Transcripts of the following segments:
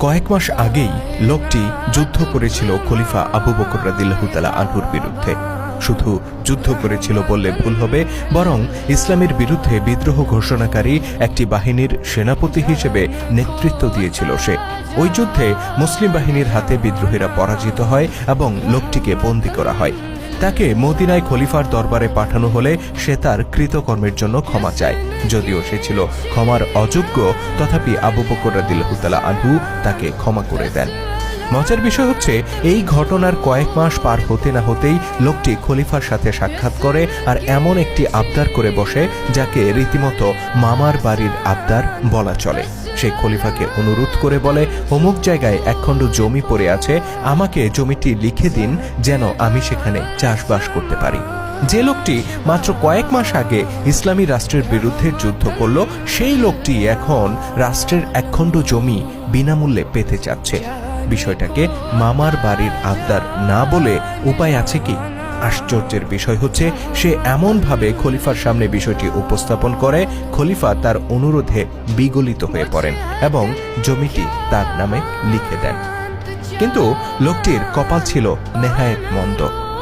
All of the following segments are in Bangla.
কয়েক মাস আগেই লোকটি যুদ্ধ করেছিল খলিফা আবু বকর রাদিয়াল্লাহু তাআলা আনহুর বিরুদ্ধে। শুধু যুদ্ধ করেছিল বললে ভুল হবে, বরং ইসলামের বিরুদ্ধে বিদ্রোহ ঘোষণাকারী একটি বাহিনীর সেনাপতি হিসেবে নেতৃত্ব দিয়েছিল সে। ওই যুদ্ধে মুসলিম বাহিনীর হাতে বিদ্রোহীরা পরাজিত হয় এবং লোকটিকে বন্দী করা হয়। তাকে মদিনায় খলিফার দরবারে পাঠানো হলে সে তার কৃতকর্মের জন্য ক্ষমা চায়। যদিও সে ছিল ক্ষমার অযোগ্য, তথাপি আবু বকর রাদিয়াল্লাহু তাআলা আনহু তাকে ক্ষমা করে দেন। মজার বিষয় হচ্ছে, এই ঘটনার কয়েক মাস পার হতে না হতেই লোকটি খলিফার সাথে সাক্ষাৎ করে আর এমন একটি আবদার করে বসে যাকে রীতিমতো মামার বাড়ির আবদার বলা চলে। সে খলিফাকে অনুরোধ করে বলে, অমুক জায়গায় একখণ্ড জমি পড়ে আছে, আমাকে জমিটি লিখে দিন যেন আমি সেখানে চাষবাস করতে পারি। যে লোকটি মাত্র কয়েক মাস আগে ইসলামী রাষ্ট্রের বিরুদ্ধে যুদ্ধ করল, সেই লোকটি এখন রাষ্ট্রের একখণ্ড জমি বিনামূল্যে পেতে চাচ্ছে। বিষয়টাকে মামার বাড়ির আবদার না বলে উপায় আছে কি? আশ্চর্যের বিষয় হচ্ছে, সে এমনভাবে খলিফার সামনে বিষয়টি উপস্থাপন করে, খলিফা তার অনুরোধে বিগলিত হয়ে পড়েন এবং জমিটি তার নামে লিখে দেন। কিন্তু লোকটির কপাল ছিল নেহায়েত মন্দ।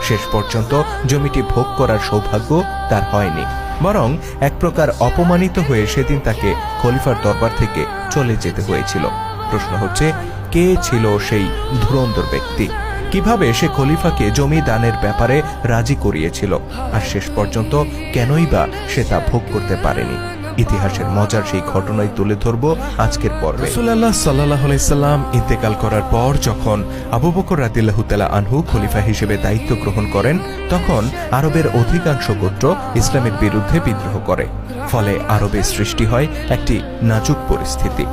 শেষ পর্যন্ত জমিটি ভোগ করার সৌভাগ্য তার হয়নি, বরং এক প্রকার অপমানিত হয়ে সেদিন তাকে খলিফার দরবার থেকে চলে যেতে হয়েছিল। প্রশ্ন হচ্ছে, কে ছিল সেই ধুরন্ধর ব্যক্তি? কিভাবে সে খলিফাকে জমি দানের ব্যাপারে রাজি করিয়েছিল, আর শেষ পর্যন্ত কেনই বা সে তা ভোগ করতে পারেনি? ইতিহাসের মজার সেই ঘটনাই তুলে ধরব আজকের পর্বে। রাসূলুল্লাহ সাল্লাল্লাহু আলাইহি সাল্লাম ইন্তেকাল করার পর যখন আবু বকর রাদিয়াল্লাহু তাআলা আনহু খলিফা হিসেবে দায়িত্ব গ্রহণ করেন, তখন আরবের অধিকাংশ গোত্র ইসলামের বিরুদ্ধে বিদ্রোহ করে। ফলে আরবে সৃষ্টি হয় একটি নাজুক পরিস্থিতি।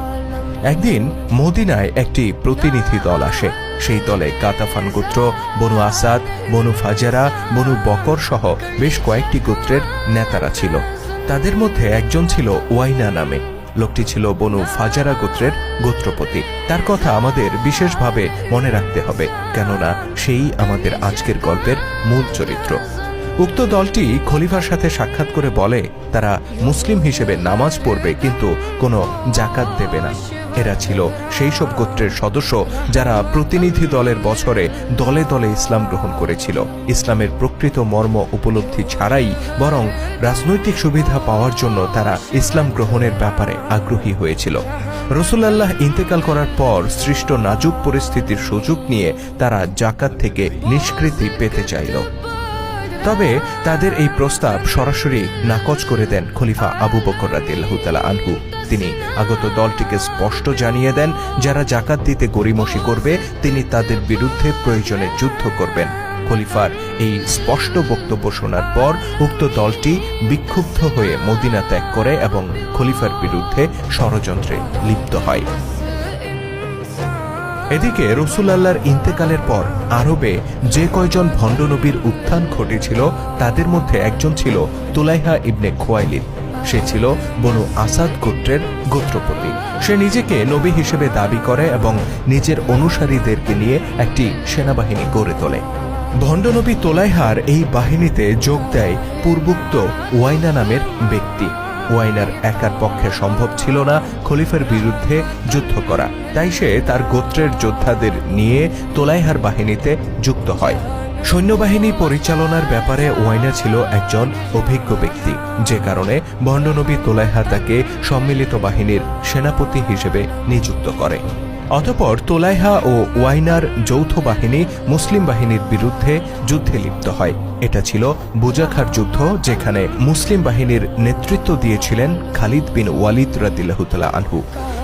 একদিন মদিনায় একটি প্রতিনিধি দল আসে। সেই দলে গাতাফান গোত্র, বনু আসাদ, বনু ফাজারা, বনু বকর সহ বেশ কয়েকটি গোত্রের নেতারা ছিল। তাদের মধ্যে একজন ছিল ওয়াইনা নামে। লোকটি ছিল বনু ফাজারা গোত্রের গোত্রপতি। তার কথা আমাদের বিশেষভাবে মনে রাখতে হবে, কেননা সেই আমাদের আজকের গল্পের মূল চরিত্র। উক্ত দলটি খলিফার সাথে সাক্ষাৎ করে বলে, তারা মুসলিম হিসেবে নামাজ পড়বে, কিন্তু কোনো জাকাত দেবে না। এরা ছিল সেই সব গোত্রের সদস্য যারা প্রতিনিধি দলের বছরে দলে দলে ইসলাম গ্রহণ করেছিল। ইসলামের প্রকৃত মর্ম উপলব্ধি ছাড়াই বরং রাজনৈতিক সুবিধা পাওয়ার জন্য তারা ইসলাম গ্রহণের ব্যাপারে আগ্রহী হয়েছিল। রাসূলুল্লাহ ইন্তেকাল করার পর সৃষ্ট নাজুক পরিস্থিতির সুযোগ নিয়ে তারা জাকাত থেকে নিষ্কৃতি পেতে চাইল। তবে তাদের এই প্রস্তাব সরাসরি নাকচ করে দেন খলিফা আবু বকর রাদিয়াল্লাহু তাআলা আনহু। তিনি আগত দলটিকে স্পষ্ট জানিয়ে দেন, যারা জাকাত দিতে গড়িমসি করবে তিনি তাদের বিরুদ্ধে প্রয়োজনে যুদ্ধ করবেন। খলিফার এই স্পষ্ট বক্তব্য শোনার পর উক্ত দলটি বিক্ষুব্ধ হয়ে মদিনা ত্যাগ করে এবং খলিফার বিরুদ্ধে ষড়যন্ত্রে লিপ্ত হয়। এদিকে রাসূলুল্লাহর ইন্তেকালের পর আরবে যে কয়জন ভণ্ড নবীর উত্থান ঘটেছিল, তাদের মধ্যে একজন ছিল তুলাইহা ইবনে খুয়াইলিদ। সে ছিল বনু আসাদ গোত্রের গোত্রপতি। সে নিজেকে নবী হিসেবে দাবি করে এবং নিজের অনুসারীদেরকে নিয়ে একটি সেনাবাহিনী গড়ে তোলে। ভণ্ড নবী তুলাইহার এই বাহিনীতে যোগ দেয় পূর্বোক্ত ওয়াইনা নামের ব্যক্তি। ওয়াইনার একার পক্ষে সম্ভব ছিল না খলিফার বিরুদ্ধে যুদ্ধ করা, তাই সে তার গোত্রের যোদ্ধাদের নিয়ে তোলাইহার বাহিনীতে যুক্ত হয়। সৈন্যবাহিনী পরিচালনার ব্যাপারে ওয়াইনা ছিল একজন অভিজ্ঞ ব্যক্তি, যে কারণে ভণ্ড নবী তোলাইহা তাকে সম্মিলিত বাহিনীর সেনাপতি হিসেবে নিযুক্ত করে। অতঃপর তোলাইহা ও ওয়াইনার যৌথ বাহিনী মুসলিম বাহিনীর বিরুদ্ধে যুদ্ধে লিপ্ত হয়। এটা ছিল বুজাখার যুদ্ধ, যেখানে মুসলিম বাহিনীর নেতৃত্ব দিয়েছিলেন খালিদ বিন ওয়ালিদ রাদিয়াল্লাহু তাআলা আনহু।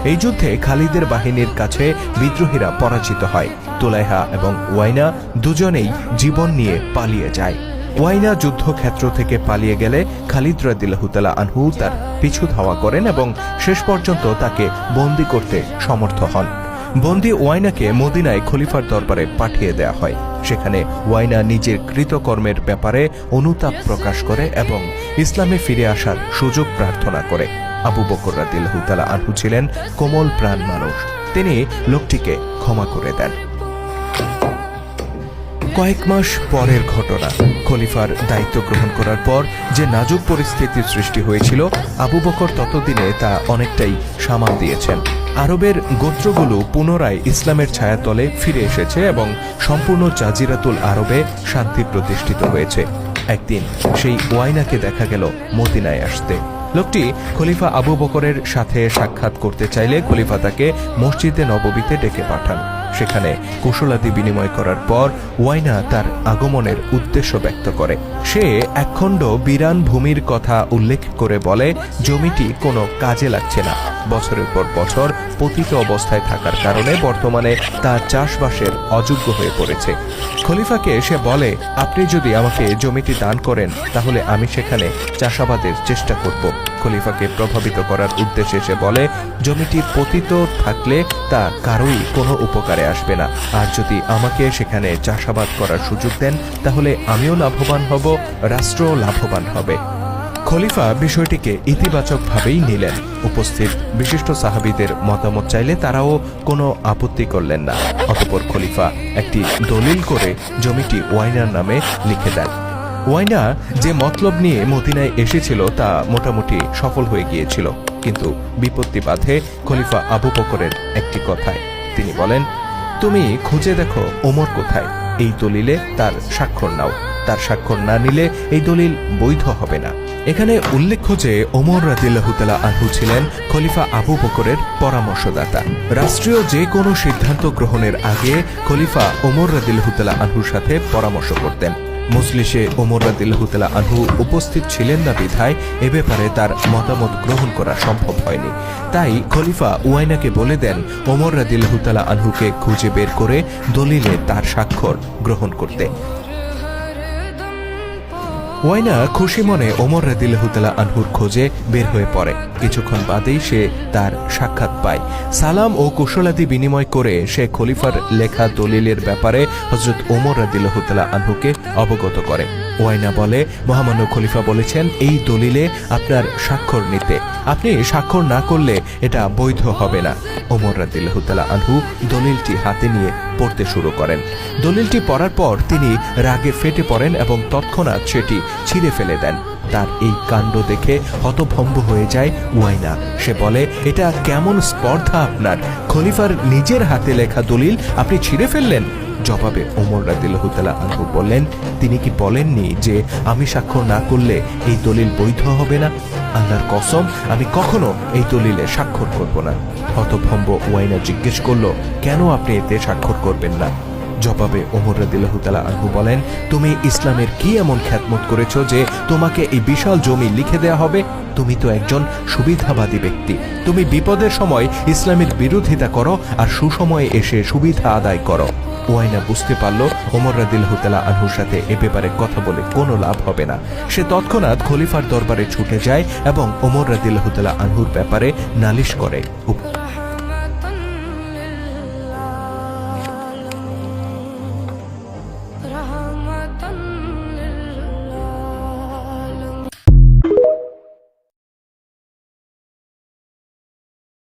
এই যুদ্ধে খালিদের বাহিনীর কাছে বিদ্রোহীরা পরাজিত হয়। তোলাইহা এবং ওয়াইনা দুজনেই জীবন নিয়ে পালিয়ে যায়। ওয়াইনা যুদ্ধক্ষেত্র থেকে পালিয়ে গেলে খালিদ রাদিয়াল্লাহু তাআলা আনহু তার পিছু ধাওয়া করেন এবং শেষ পর্যন্ত তাকে বন্দী করতে সমর্থ হন। বন্দী ওয়াইনাকে মদিনায় খলিফার দরবারে পাঠিয়ে দেয়া হয়। সেখানে ওয়াইনা নিজের কৃতকর্মের ব্যাপারে অনুতাপ প্রকাশ করে এবং ইসলামে ফিরে আসার সুযোগ প্রার্থনা করে। আবু বকর রাদিয়াল্লাহু তাআলা আনহু ছিলেন কোমল প্রাণ মানুষ। তিনি লোকটিকে ক্ষমা করে দেন। কয়েক মাস পরের ঘটনা। খলিফার দায়িত্ব গ্রহণ করার পর যে নাজুক পরিস্থিতির সৃষ্টি হয়েছিল, আবু বকর ততদিনে তা অনেকটাই সামাল দিয়েছেন। আরবের গোত্রগুলো পুনরায় ইসলামের ছায়াতলে ফিরে এসেছে এবং সম্পূর্ণ জাজিরাতুল আরবে শান্তি প্রতিষ্ঠিত হয়েছে। একদিন সেই ওয়াইনাকে দেখা গেল মদিনায় আসতে। লোকটি খলিফা আবু বকরের সাথে সাক্ষাৎ করতে চাইলে খলিফা তাকে মসজিদে নববীতে ডেকে পাঠান। সেখানে কুশলাদি বিনিময় করার পর ওয়াইনা তার আগমনের উদ্দেশ্য ব্যক্ত করে। সে একখণ্ড বিরান ভূমির কথা উল্লেখ করে বলে, জমিটি কোনো কাজে লাগছে না, বছরের পর বছর পতিত অবস্থায় থাকার কারণে বর্তমানে তার চাষবাসের অযোগ্য হয়ে পড়েছে। খলিফাকে সে বলে, আপনি যদি আমাকে জমিটি দান করেন তাহলে আমি সেখানে চাষাবাদের চেষ্টা করব। খলিফাকে প্রভাবিত করার উদ্দেশ্যে সে বলে, জমিটি পতিত থাকলে তা কারোই কোনো উপকারে আসবে না, আর যদি আমাকে সেখানে চাষাবাদ করার সুযোগ দেন তাহলে আমিও লাভবান হব, রাষ্ট্রও লাভবান হবে। খলিফা বিষয়টিকে ইতিবাচকভাবেই নিলেন। উপস্থিত বিশিষ্ট সাহাবীদের মতামত চাইলে তারাও কোনো আপত্তি করলেন না। অতঃপর খলিফা একটি দলিল করে জমিটি ওয়াইনার নামে লিখে দেন। ওয়াইনা যে মতলব নিয়ে মদিনায় এসেছিল তা মোটামুটি সফল হয়ে গিয়েছিল, কিন্তু বিপত্তি বাধে খলিফা আবু বকরের একটি কথায়। তিনি বলেন, তুমি খুঁজে দেখো ওমর কোথায়, এই দলিলে তার স্বাক্ষর নাও, তার স্বাক্ষর না নিলে এই দলিল বৈধ হবে না। এখানে উল্লেখ্য যে ওমর রাদিয়াল্লাহু তাআলা আনহু ছিলেন খলিফা আবু বকরের পরামর্শদাতা। রাষ্ট্রীয় যে কোনো সিদ্ধান্ত গ্রহণের আগে খলিফা ওমর রাদিয়াল্লাহু তাআলা আনহুর সাথে পরামর্শ করতেন। মজলিসে ওমর রাদিয়াল্লাহু তাআলা আনহু উপস্থিত ছিলেন না বিধায় এ ব্যাপারে তার মতামত গ্রহণ করা সম্ভব হয়নি। তাই খলিফা ওয়াইনাকে বলে দেন ওমর রাদিয়াল্লাহু তাআলা আনহুকে খুঁজে বের করে দলিলে তার স্বাক্ষর গ্রহণ করতে। ওয়াইনা খুশি মনে ওমর রাদিয়াল্লাহু তাআলা আনহুর খোঁজে বের হয়ে পড়ে। কিছুক্ষণ বাদেই সে তার সাক্ষাৎ পায়। সালাম ও কুশলাদি বিনিময় করে সে খলিফার লেখা দলিলের ব্যাপারে হযরত ওমর রাদিয়াল্লাহু তাআলা আনহুকে অবগত করে। ওয়াইনা বলে, মহামান্য খলিফা বলেছেন এই দলিলে আপনার স্বাক্ষর নিতে, আপনি স্বাক্ষর না করলে এটা বৈধ হবে না। ওমর রাদিয়াল্লাহু তাআলা আনহু দলিলটি হাতে নিয়ে পড়তে শুরু করেন। দলিলটি পড়ার পর তিনি রাগে ফেটে পড়েন এবং তৎক্ষণাৎ সেটি ছিঁড়ে ফেলে দেন। তার এই কাণ্ড দেখে হতভম্ব হয়ে যায় ওয়াইনা। সে বলে, এটা কেমন স্পর্ধা আপনার, খলিফার নিজের হাতে লেখা দলিল আপনি ছিঁড়ে ফেললেন। জবাবে ওমর রাদিয়াল্লাহু তাআলা আনহু বললেন, তিনি কি বলেননি যে আমি স্বাক্ষর না করলে এই দলিল বৈধ হবে না? আল্লাহর কসম, আমি কখনো এই দলিলে স্বাক্ষর করব না। হতভম্ব ওয়াইনা জিজ্ঞেস করল, কেন আপনি এতে স্বাক্ষর করবেন না? জবাবে ওমর রাদিয়াল্লাহু তাআলা আনহু বলেন, তুমি ইসলামের কি এমন খ্যাতমত করেছো যে তোমাকে এই বিশাল জমি লিখে দেয়া হবে? তুমি তো একজন সুবিধাবাদী ব্যক্তি। তুমি বিপদের সময় ইসলামের বিরোধিতা করো আর সুসময়ে এসে সুবিধা আদায় করো। ওয়াইনা বুঝতে পারল ওমর রাদিয়াল্লাহু তাআলা আনহুর সাথে এ ব্যাপারে কথা বলে কোনো লাভ হবে না। সে তৎক্ষণাৎ খলিফার দরবারে ছুটে যায় এবং ওমর রাদিয়াল্লাহু তাআলা আনহুর ব্যাপারে নালিশ করে।